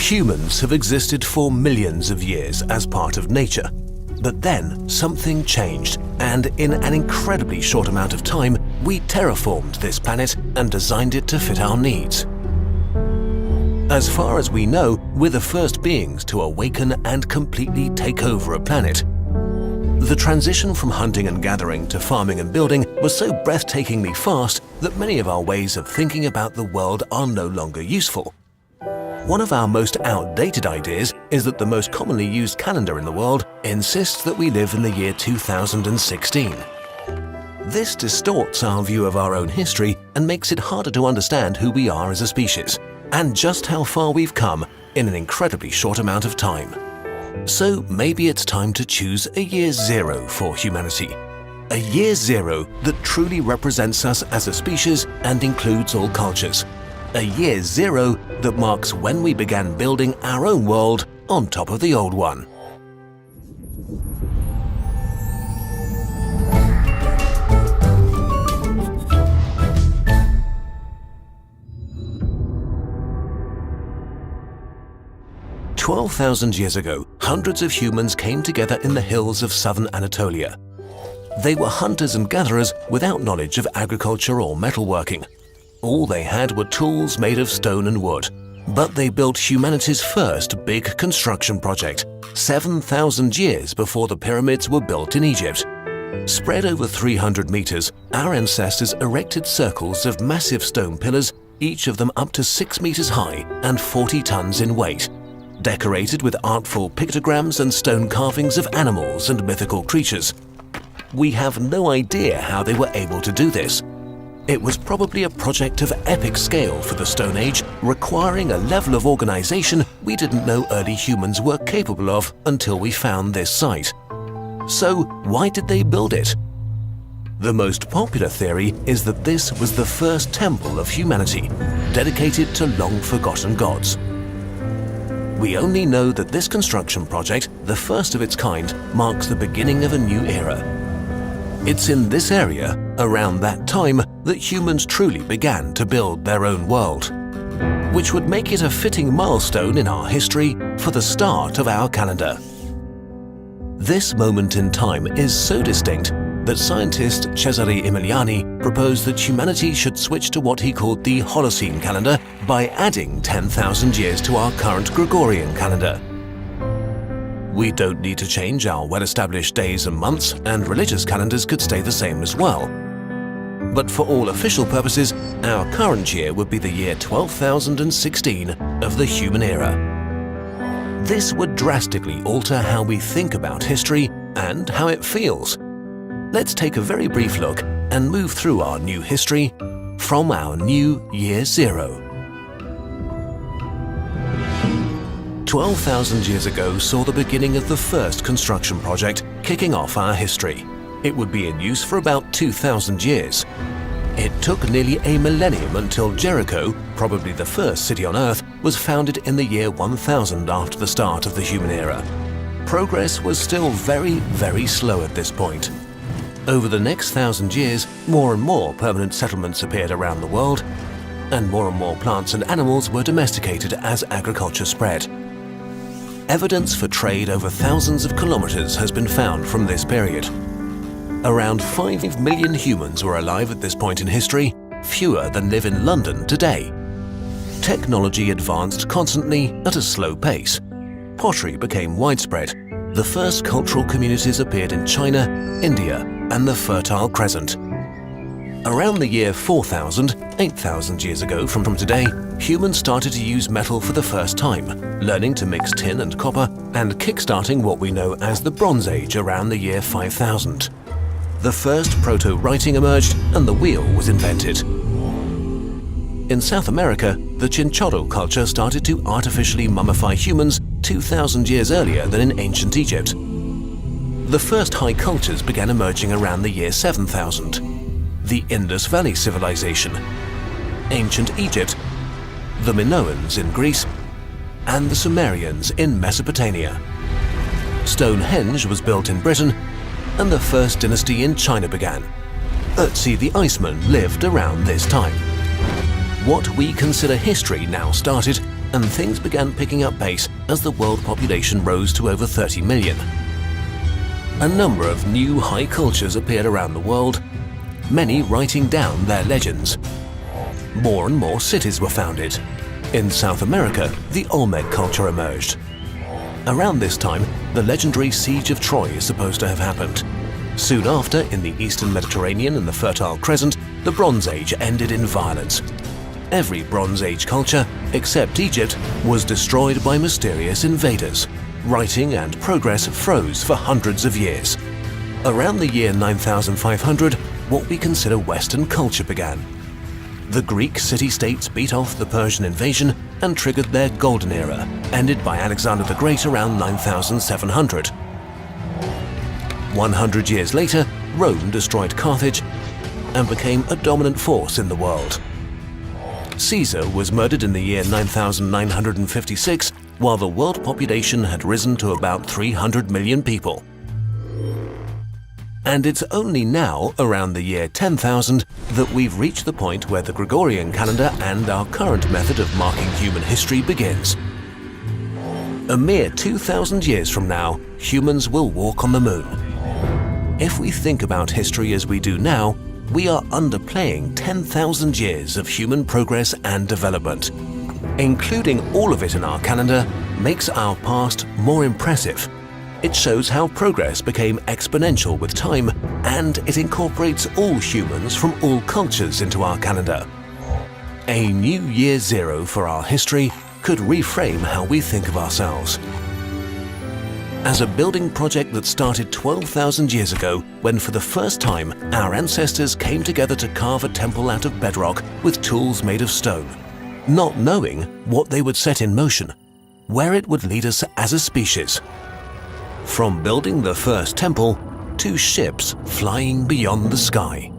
Humans have existed for millions of years as part of nature. But then something changed, and in an incredibly short amount of time, we terraformed this planet and designed it to fit our needs. As far as we know, we're the first beings to awaken and completely take over a planet. The transition from hunting and gathering to farming and building was so breathtakingly fast that many of our ways of thinking about the world are no longer useful. One of our most outdated ideas is that the most commonly used calendar in the world insists that we live in the year 2016. This distorts our view of our own history and makes it harder to understand who we are as a species, and just how far we've come in an incredibly short amount of time. So maybe it's time to choose a year zero for humanity. A year zero that truly represents us as a species and includes all cultures. A year zero that marks when we began building our own world on top of the old one. "12,000 years ago, hundreds of humans came together in the hills of southern Anatolia. They were hunters and gatherers without knowledge of agriculture or metalworking. All they had were tools made of stone and wood. But they built humanity's first big construction project, 7,000 years before the pyramids were built in Egypt. Spread over 300 meters, our ancestors erected circles of massive stone pillars, each of them up to 6 meters high and 40 tons in weight, decorated with artful pictograms and stone carvings of animals and mythical creatures. We have no idea how they were able to do this. It was probably a project of epic scale for the Stone Age, requiring a level of organization we didn't know early humans were capable of until we found this site. So why did they build it? The most popular theory is that this was the first temple of humanity, dedicated to long-forgotten gods. We only know that this construction project, the first of its kind, marks the beginning of a new era. It's in this area, around that time, that humans truly began to build their own world, which would make it a fitting milestone in our history for the start of our calendar. This moment in time is so distinct that scientist Cesare Emiliani proposed that humanity should switch to what he called the Holocene calendar by adding 10,000 years to our current Gregorian calendar. We don't need to change our well-established days and months, and religious calendars could stay the same as well. But for all official purposes, our current year would be the year 12,016 of the human era. This would drastically alter how we think about history and how it feels. Let's take a very brief look and move through our new history from our new year zero. 12,000 years ago saw the beginning of the first construction project, kicking off our history. It would be in use for about 2,000 years. It took nearly a millennium until Jericho, probably the first city on Earth, was founded in the year 1000 after the start of the human era. Progress was still very, very slow at this point. Over the next 1,000 years, more and more permanent settlements appeared around the world, and more plants and animals were domesticated as agriculture spread. Evidence for trade over thousands of kilometers has been found from this period. Around 5 million humans were alive at this point in history, fewer than live in London today. Technology advanced constantly at a slow pace. Pottery became widespread. The first cultural communities appeared in China, India, and the Fertile Crescent. Around the year 4000, 8,000 years ago from today, humans started to use metal for the first time, learning to mix tin and copper and kickstarting what we know as the Bronze Age around the year 5000. The first proto-writing emerged and the wheel was invented. In South America, the Chinchorro culture started to artificially mummify humans 2,000 years earlier than in ancient Egypt. The first high cultures began emerging around the year 7000. The Indus Valley Civilization, ancient Egypt, the Minoans in Greece, and the Sumerians in Mesopotamia. Stonehenge was built in Britain, and the first dynasty in China began. Ötzi the Iceman lived around this time. What we consider history now started and things began picking up pace as the world population rose to over 30 million. A number of new high cultures appeared around the world, many writing down their legends. More and more cities were founded. In South America, the Olmec culture emerged. Around this time, the legendary Siege of Troy is supposed to have happened. Soon after, in the Eastern Mediterranean and the Fertile Crescent, the Bronze Age ended in violence. Every Bronze Age culture, except Egypt, was destroyed by mysterious invaders. Writing and progress froze for hundreds of years. Around the year 9500, what we consider Western culture began. The Greek city-states beat off the Persian invasion and triggered their golden era, ended by Alexander the Great around 9700. 100 years later, Rome destroyed Carthage and became a dominant force in the world. Caesar was murdered in the year 9956, while the world population had risen to about 300 million people. And it's only now, around the year 10,000, that we've reached the point where the Gregorian calendar and our current method of marking human history begins. A mere 2,000 years from now, humans will walk on the moon. If we think about history as we do now, we are underplaying 10,000 years of human progress and development. Including all of it in our calendar makes our past more impressive. It shows how progress became exponential with time, and it incorporates all humans from all cultures into our calendar. A new year zero for our history could reframe how we think of ourselves. As a building project that started 12,000 years ago, when for the first time our ancestors came together to carve a temple out of bedrock with tools made of stone, not knowing what they would set in motion, where it would lead us as a species. From building the first temple to ships flying beyond the sky.